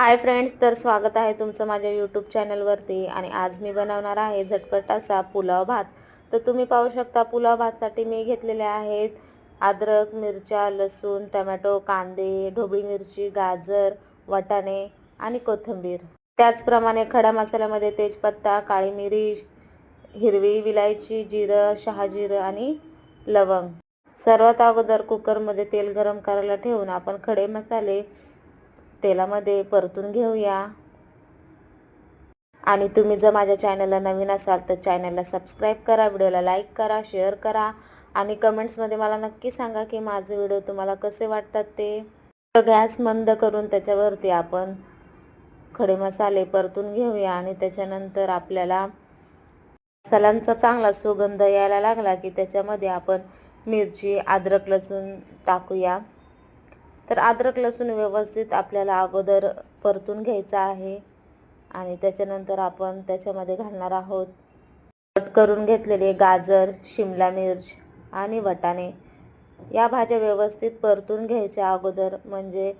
Hi friends, तर स्वागत आहे तुमचं माझ्या यूट्यूब चॅनलवरती. आणि आज मी बनवणार आहे झटपट असा पुलाव भात. तर तुम्ही पाहू शकता, पुलाव भातसाठी मी घेतलेले आहेत अद्रक, मिरच्या, लसूण, टोमॅटो, कांदे, ढोबळी मिरची, गाजर, वाटाणे आणि कोथिंबीर. त्याचप्रमाणे खडा मसाल्यामध्ये तेजपत्ता, काळी मिरी, हिरवी विलायची, जिरं, शहाजिरं आणि लवंग. सर्वात अगोदर कुकरमध्ये तेल गरम करायला ठेवून आपण खडे मसाले तेलामध्ये परतून घेऊया. आणि तुम्ही जर माझ्या चॅनलला नवीन असाल तर चॅनलला सबस्क्राईब करा, व्हिडिओला लाईक करा, शेअर करा आणि कमेंट्समध्ये मला नक्की सांगा की माझे व्हिडिओ तुम्हाला कसे वाटतात ते. तर गॅस मंद करून त्याच्यावरती आपण खडे मसाले परतून घेऊया. आणि त्याच्यानंतर आपल्याला मसाल्यांचा चांगला सुगंध यायला लागला की त्याच्यामध्ये आपण मिरची, अद्रक, लसूण टाकूया. तर अद्रक लसूण व्यवस्थित आपल्याला अगोदर परतून घ्यायचा आहे. आणि त्याच्यानंतर आपण त्याच्यामध्ये घालणार आहोत कट करून घेतलेले गाजर, शिमला मिर्च आणि वाटाणे. या भाज्या व्यवस्थित परतून घ्यायच्या अगोदर, म्हणजे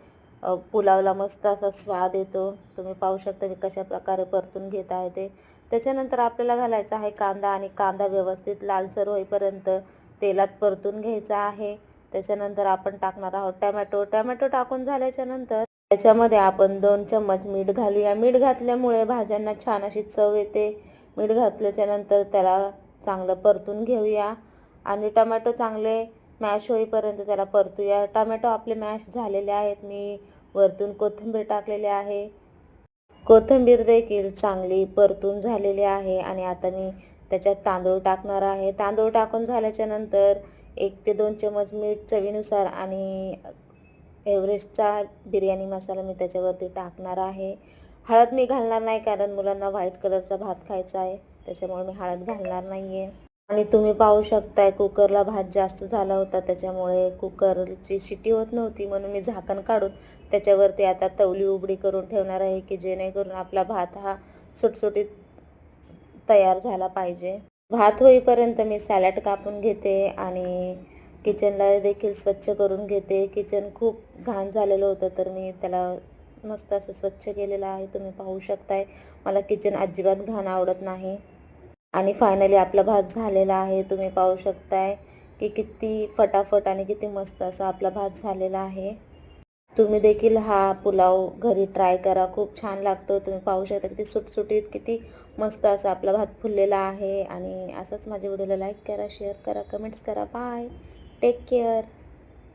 पुलावला मस्त असा स्वाद येतो. तुम्ही पाहू शकता मी कशा प्रकारे परतून घेत आहे ते. त्याच्यानंतर आपल्याला घालायचा आहे कांदा. आणि कांदा व्यवस्थित लालसर होईपर्यंत तेलात परतून घ्यायचा आहे. त्याच्यानंतर आपण टाकणार आहोत टोमॅटो टाकून झाल्याच्या नंतर त्याच्यामध्ये आपण 2 चम्मच मीठ घालूया. मीठ घातल्यामुळे भाज्यांना छान अशी चव येते. मीठ घातल्याच्या नंतर त्याला चांगलं परतून घेऊया. आणि टोमॅटो चांगले मॅश होईपर्यंत त्याला परतूया. टोमॅटो आपले मॅश झालेले आहेत. मी वरतून कोथिंबीर टाकलेली आहे. कोथिंबीर देखील चांगली परतून झालेली आहे. आणि आता मी त्याच्यात तांदूळ टाकणार आहे. तांदूळ टाकून झाल्याच्या नंतर 1 ते 2 चम्मच मीठ चवीनुसार आणि एव्हरेस्टचा बिर्याणी मसाला मी त्याच्यावरती टाकणार आहे. हळद मी घालणार नाही, कारण मुलांना व्हाईट कलरचा भात खायचा आहे, त्याच्यामुळे मी हळद घालणार नाही आहे. आणि तुम्ही पाहू शकताय कुकरला भात जास्त झाला होता, त्याच्यामुळे कुकरची शिटी होत नव्हती, म्हणून मी झाकण काढून त्याच्यावरती आता तवली उघडी करून ठेवणार आहे की जेणेकरून आपला भात हा सुटसुटीत तयार झाला पाहिजे. भात होईपर्यंत मी सॅलड कापून घेते आणि किचनला देखील स्वच्छ करून घेते. किचन खूप घाण झालेलं होतं, तर मी त्याला मस्त असं स्वच्छ केलेलं आहे. तुम्ही पाहू शकताय, मला किचन अजिबात घाण आवडत नाही. आणि फायनली आपला भात झालेला आहे. तुम्ही पाहू शकताय की किती फटाफट आणि किती मस्त असा आपला भात झालेला आहे. तुम्ही देखील हा पुलाव घरी ट्राय करा, खूप छान लागतो. तुम्ही पाहू शकता किती सुटसुटीत, किती मस्त असा आपला भात फुललेला आहे. आणि असंच माझ्या व्हिडिओला लाईक करा, शेअर करा, कमेंट्स करा. Bye, take care.